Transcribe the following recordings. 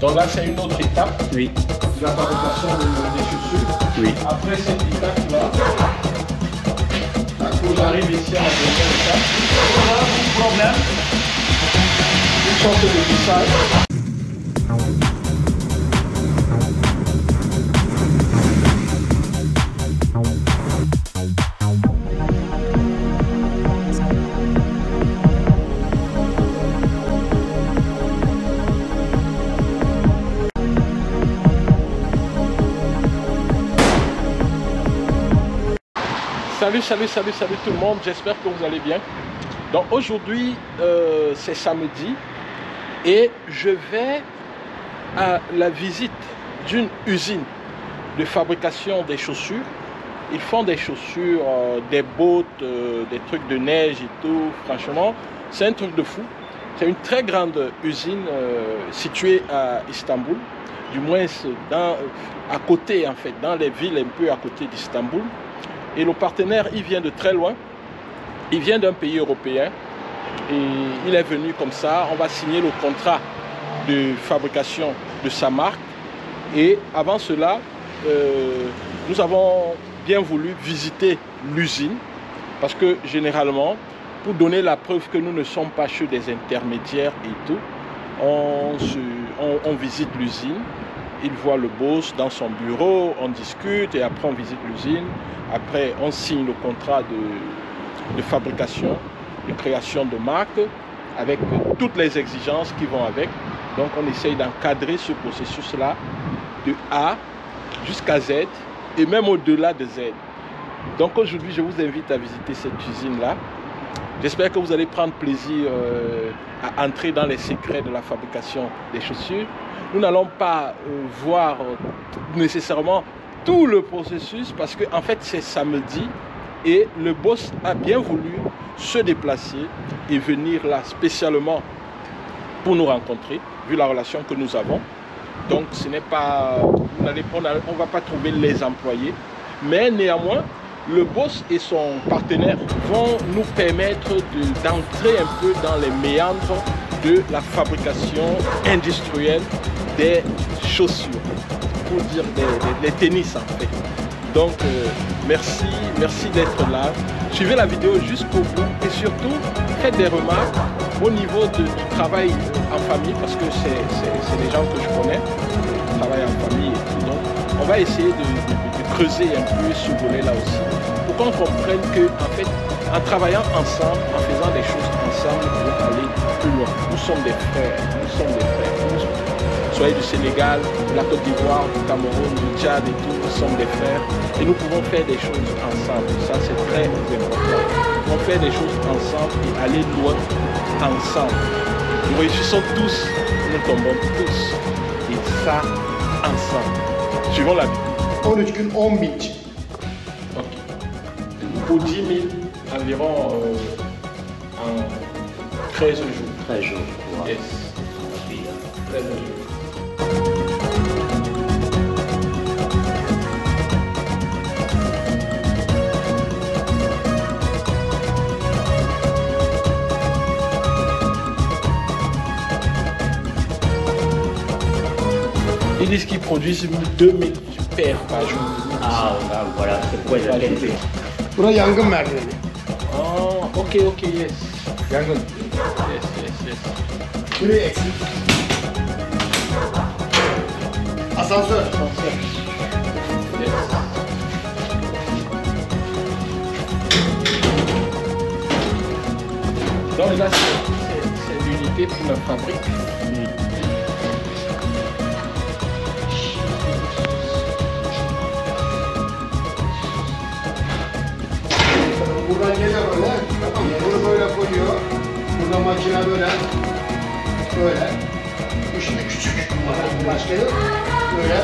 Donc là, c'est une autre étape de la fabrication des chaussures. Oui. Après cette étape-là, j'arrive ici à la deuxième étape. Voilà, un problème. Une sorte de glissage. Salut tout le monde, j'espère que vous allez bien. Donc aujourd'hui c'est samedi et je vais à la visite d'une usine de fabrication des chaussures. Ils font des chaussures, des bottes, des trucs de neige et tout. Franchement, c'est un truc de fou. C'est une très grande usine située à Istanbul, du moins à côté en fait, dans les villes un peu à côté d'Istanbul. Et le partenaire, il vient de très loin, il vient d'un pays européen et il est venu comme ça. On va signer le contrat de fabrication de sa marque. Et avant cela, nous avons bien voulu visiter l'usine parce que généralement, pour donner la preuve que nous ne sommes pas chez des intermédiaires et tout, on visite l'usine. Il voit le boss dans son bureau, on discute et après on visite l'usine. Après, on signe le contrat de fabrication, de création de marque, avec toutes les exigences qui vont avec. Donc, on essaye d'encadrer ce processus-là de A jusqu'à Z et même au-delà de Z. Donc, aujourd'hui, je vous invite à visiter cette usine-là. J'espère que vous allez prendre plaisir à entrer dans les secrets de la fabrication des chaussures. Nous n'allons pas voir nécessairement tout le processus parce que en fait c'est samedi et le boss a bien voulu se déplacer et venir là spécialement pour nous rencontrer vu la relation que nous avons. Donc ce n'est pas, on ne va pas trouver les employés, mais néanmoins le boss et son partenaire vont nous permettre d'entrer un peu dans les méandres de la fabrication industrielle des chaussures, pour dire des tennis en fait. Donc merci d'être là. Suivez la vidéo jusqu'au bout et surtout faites des remarques au niveau du travail en famille parce que c'est des gens que je connais, qui travaillent en famille et tout. Donc on va essayer de creuser un peu ce volet-là aussi pour qu'on comprenne que en fait en travaillant ensemble, en faisant des choses ensemble, nous pouvons aller plus loin. Nous sommes des frères, Soyez du Sénégal, de la Côte d'Ivoire, du Cameroun, du Tchad et tout, nous sommes des frères et nous pouvons faire des choses ensemble. Ça c'est très important. Nous pouvons faire des choses ensemble et aller loin ensemble. Nous réussissons tous, nous tombons tous. Et ça, ensemble. Suivons la vidéo. 13 gün 10 bin. Ok. Pour 10 000, environ en 13 jours. 13 jours. Yes. 13 jours. Ils disent qu'ils produisent 2000 paires par jour. Ah voilà, c'est pourquoi la qualité. Bura yangın merdiveni. Oh, ok, yes. Yangın. Yes. Şuraya eksik. Asansör. Yes. Donc là, c'est l'unité pour la fabrique. Buradan gece böyle. Tamam mı? Bunu böyle koyuyor. Burada makine böyle. Böyle. Bu şimdi küçük. Başka yok. Böyle.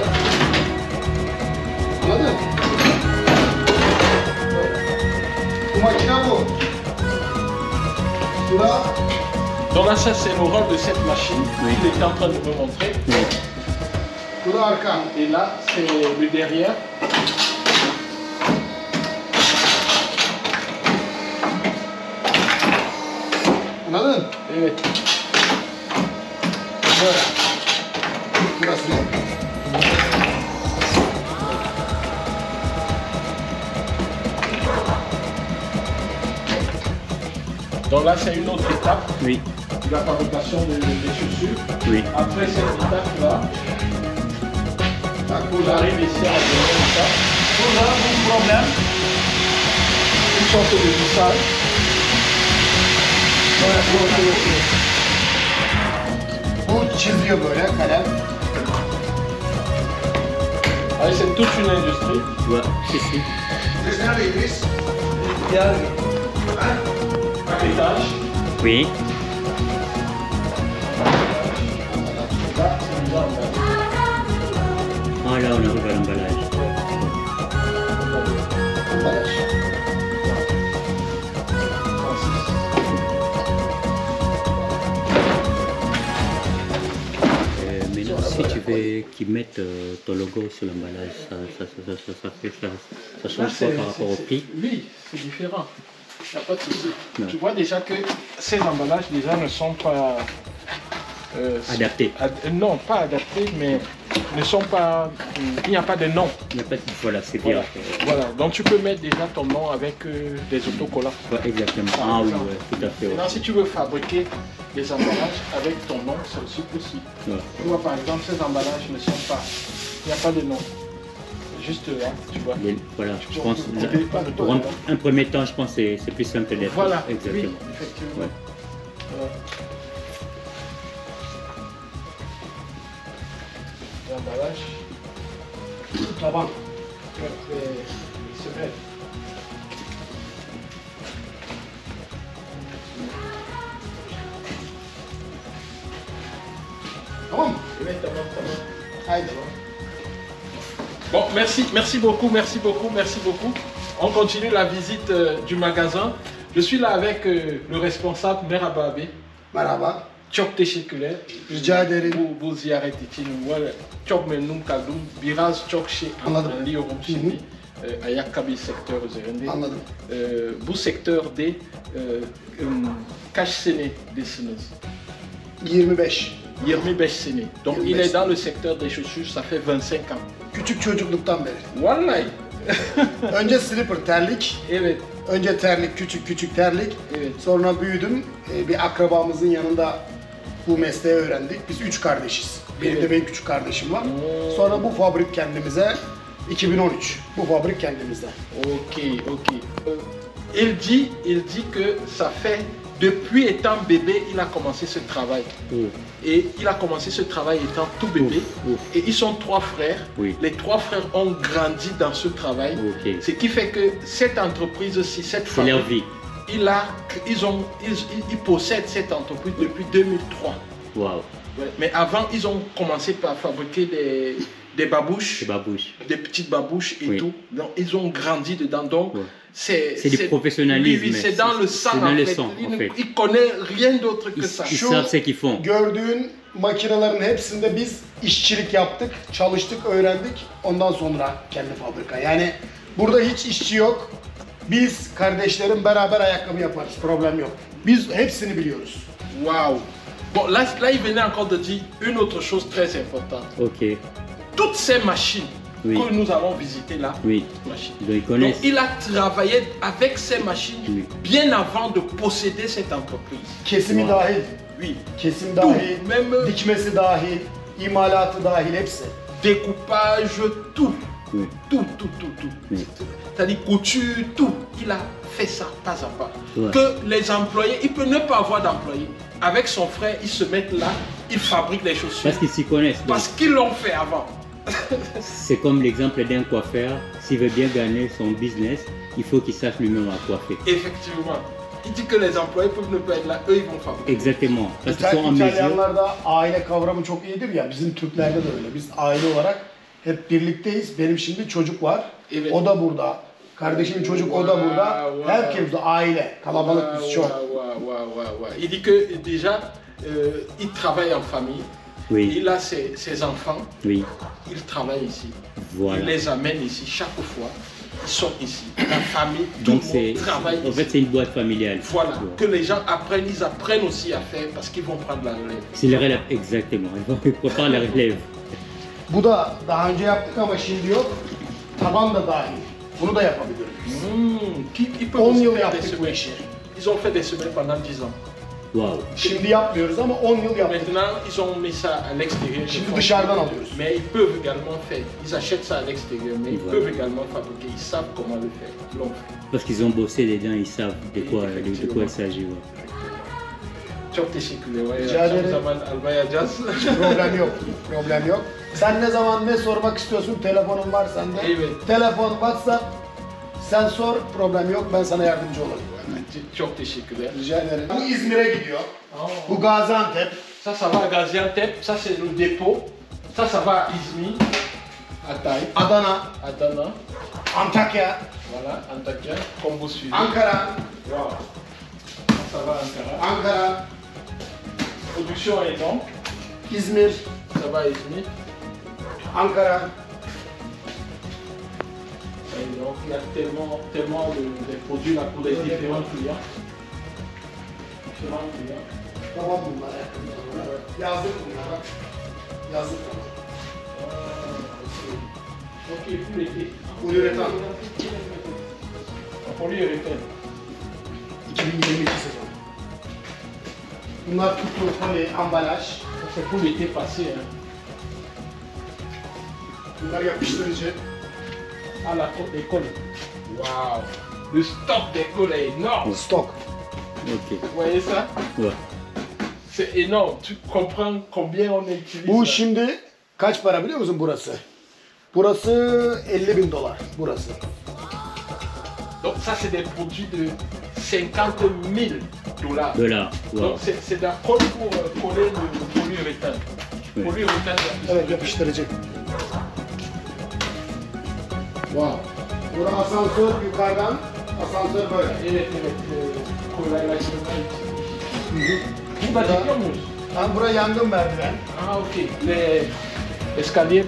Anladın? Böyle. Bu makine bu. Bura. Donc là, ça c'est le rôle de cette machine. Il est en train de me montrer. Bu da arka. Et là, c'est le derrière. Anladın? Evet. Böyle. Burası ne? Donc là, c'est une autre étape Oui, de la fabrication des chaussures. oui. Après cette étape-là, vous arrivez ici à la deuxième étape. Burada bu problem. Une sorte de lissage. Bu çiziyor böyle kalem. Allez, c'est toute une industrie. Tu vois, ici. Biz neredeyiz? Paquetage. Oui. Là, c'est déjà emballé. Ah là, on arrive à l'emballage. Ambalaj. Maintenant, si tu veux qu'ils mettent ton logo sur l'emballage, ça change quoi par rapport au prix? Oui, c'est différent. Il n'y a pas de souci. Non. Tu vois déjà que ces emballages déjà ne sont pas Adaptés. Non, pas adaptés, mais ne sont pas. Il n'y a pas de nom. Il n'y a pas de... Voilà, c'est bien. Voilà. Donc tu peux mettre déjà ton nom avec des autocollants. Ouais, exactement. Ah oui, ouais, tout à fait. Ouais. Maintenant, si tu veux fabriquer des emballages avec ton nom, c'est aussi possible. Ouais. Tu vois, par exemple, ces emballages ne sont pas. Il n'y a pas de nom. Juste là, tu vois. Voilà, je Tu pense peux couper pas de pour toi, un premier temps, je pense que c'est plus simple d'être. Voilà, exactement. oui, effectivement. Ouais. Ouais. L'emballage. Taban. Semelles. Tamam mı? Evet, tamam. Haydi. Bon, merci beaucoup. On continue la visite du magasin. Je suis là avec le responsable Merhaba abi. Merhaba. Çok teşekkürler. Rica ederim. Bu ziyaret için var. Çok memnun kaldım. Biraz çok şey Anladım. anlıyorum şimdi. Ayakkabı sektör üzerinde. Anladım. Bu sektörde kaç senedesiniz? 25. 25 sene. Donc 25 il est dans le secteur des chaussures, ça fait 25 ans. Küçük çocukluktan beri. Vallahi. Önce slipper terlik. Evet. Önce terlik, küçük terlik. Evet. Sonra büyüdüm. Bir akrabamızın yanında bu mesleği öğrendik. Biz 3 kardeşiz. Benim de benim küçük kardeşim var. Sonra bu fabrik kendimize 2013. Bu fabrik kendimize. Ok. Il dit que ça fait, depuis étant bébé, il a commencé ce travail. Et il a commencé ce travail étant tout bébé. Et ils sont 3 frères. Oui. Les 3 frères ont grandi dans ce travail. Ok. Ce qui fait que cette entreprise-ci, cette C'est leur fabrique, vie. ils possèdent cette entreprise depuis 2003. Waouh. Ouais, mais avant, ils ont commencé par fabriquer des babouches, C'est babouche. des petites babouches et Oui. tout. Donc, ils ont grandi dedans. Donc, Ouais. c'est du professionnalisme. Oui, c'est dans le sang. C'est dans en le fait. sang, Il en ne fait. il connaît rien d'autre que Ils, ça. ils savent ce qu'ils font. Gördüğün makinelerin hepsinde biz işçilik yaptık, çalıştık, öğrendik. Ondan sonra kendi fabrika. Yani burada hiç işçi yok. Biz kardeşlerim beraber ayakkabı yaparız. Problem yok. Biz hepsini biliyoruz. Waouh. Bon, là, il venait encore de dire une autre chose très importante. Ok. Toutes ces machines Oui. que nous avons visitées là, Oui. machines. Donc ils Donc, connaissent. il a travaillé avec ces machines Oui. bien avant de posséder cette entreprise. Kesimi Wow. dahil, Oui. kesim Tout, dahil, même dikmesi dahil, imalatı dahil hepsi. découpage, tout. Oui. Tout. Oui. C'est-à-dire couture, tout. Il a fait ça pas à pas. Ouais. Que les employés, il peut ne pas avoir d'employés. Avec son frère, ils se mettent là, ils fabriquent les chaussures. Parce qu'ils s'y connaissent. Donc, Parce qu'ils l'ont fait avant. c'est comme l'exemple d'un coiffeur. S'il veut bien gagner son business, il faut qu'il sache lui-même à coiffer. Effectivement. Il dit que les employés peuvent ne pas être là, eux ils vont fabriquer. Exactement. Parce qu'ils sont en mesure. İtalyanlarda aile kavramı çok iyidir ya, bizim Türklerde de öyle. Biz aile olarak hep birlikteyiz. Benim şimdi çocuk var, Evet. o da burada. Kardeşimin çocuk, o da burada. Wow. Herkes de aile, kalabalık biz çok. Wow. Il dit que déjà, il travaille en famille. Oui. Il a ses enfants, Oui. il travaille ici. Voilà. Il les amène ici chaque fois. Ils sont ici. La famille, tout Donc le monde travaille en ici. fait c'est une boîte familiale. Voilà, Ouais. que les gens apprennent, ils apprennent aussi à faire parce qu'ils vont prendre la relève. C'est la relève, exactement. Ils préparent la relève. Bu da daha önce yaptık ama şimdi yok. Taban da dahil. Bunu da yapabiliriz. Ils peuvent 10 aussi yıl faire des yaptık bu semaines. işi. Ils ont fait des semaines pendant 10 ans. Waouh. Şimdi yapmıyoruz ama 10 yıl yaptık. Maintenant, ils ont mis ça à l'extérieur. Şimdi dışarıdan alıyoruz. Mais ils peuvent également faire. Ils achètent ça à l'extérieur, mais ils Voilà. peuvent également fabriquer. Ils savent comment le faire. Ils l'ont fait. Parce qu'ils ont bossé dedans, ils savent de quoi il s'agit. Ouais. Çok teşekkürler. Rica ederim. Zaman almayacağız. Problem yok. Problem yok. Sen ne zaman ne sormak istiyorsun? Telefonun var sende. Evet. Telefon, WhatsApp. Sen sor. Problem yok. Ben sana yardımcı olurum. Çok teşekkürler. Rica ederim. Bu İzmir'e gidiyor. Bu Gaziantep. Ça va à Gaziantep. Ça, c'est le dépôt. Ça va à İzmir. Hatay. Adana, Adana. Antakya, Voilà, Antakya. Comme vous suivez. Ankara, Wow. Ça va à Ankara. Ankara, Production est énorme. İzmir, Ça va à İzmir. Ankara. Et donc, il y a tellement de produits là pour les différents clients. Différents clients. Tamam bunlar. Yazdık bunlar bak. Yazdık tamam. Ok, pour l'été. Poliüretan. Polyuréthane. 2022 sezon. Bunlar kutu, poli, ambalaj. Ça, c'est pour l'été passé. Hein. Bunlar yapıştırıcı. À la côte d'école. Waouh! Le stock d'école est énorme. Stok. Ok. Vous voyez ça? Ouais. C'est énorme. Tu comprends combien on utilise Bu ça? şimdi kaç para biliyor musun burası? Burası 50.000 dolar burası. Donc ça, c'est des produits de 50 000 dollars. Dollars. Wow. Donc c'est de la colle pour coller le polyuréthane. Oui. Polyuréthane, Evet yapıştırıcı. Wow. Burası asansör yukarıdan. Asansör böyle. Evet, kolaylaştırma için. Bu da çekiyor muyuz? Ben buraya yangın merdiven. Ah ok. Les escaliers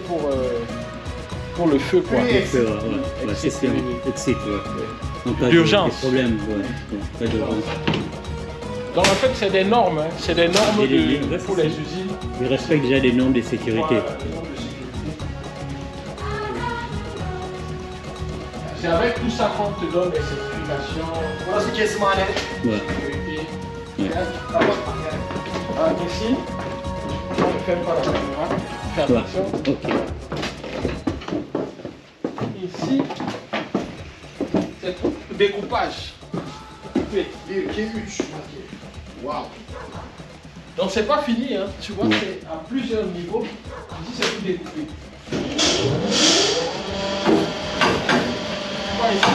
pour le feu quoi. Oui. Ouais, ouais. Ouais, c'est sûr. Exit, ouais. En cas D'urgence. de problème, ouais. Pas d'urgence. Donc en fait c'est des normes, hein. C'est des normes Et les- pour les usines. Ils respectent déjà des normes de sécurité. Voilà, les normes de sécurité. C'est avec tout ça qu'on te donne les certifications. Burası kesimhane. Ouais. Sécurité. Ouais. Kapatma yani. Ah, ici, on ne ferme pas la caméra. Fais Ouais. attention. Ok. Ici, c'est le découpage. Coupé. 1, 2, 3. Waouh. Donc c'est pas fini, hein. Tu vois, Ouais. c'est à plusieurs niveaux. Ici, c'est tout découpé. Tu vois ici.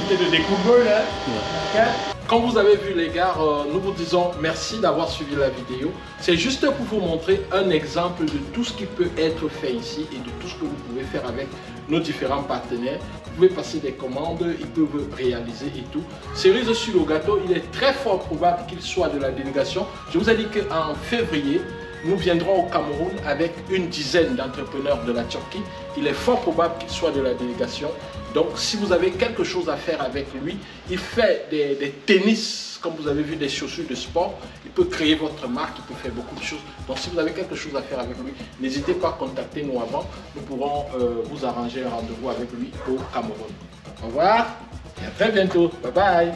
De découpe. Böyle. Gel. Quand vous avez vu les gars, nous vous disons merci d'avoir suivi la vidéo. C'est juste pour vous montrer un exemple de tout ce qui peut être fait ici et de tout ce que vous pouvez faire avec nos différents partenaires. Vous pouvez passer des commandes, ils peuvent réaliser et tout. Cerise sur le gâteau, il est très fort probable qu'il soit de la délégation. Je vous ai dit qu'en février, nous viendrons au Cameroun avec une dizaine d'entrepreneurs de la Turquie. Il est fort probable qu'il soit de la délégation. Donc si vous avez quelque chose à faire avec lui, il fait des tennis, comme vous avez vu, des chaussures de sport. Il peut créer votre marque, il peut faire beaucoup de choses. Donc si vous avez quelque chose à faire avec lui, n'hésitez pas à contacter nous avant. Nous pourrons vous arranger un rendez-vous avec lui au Cameroun. Au revoir et à très bientôt. Bye bye.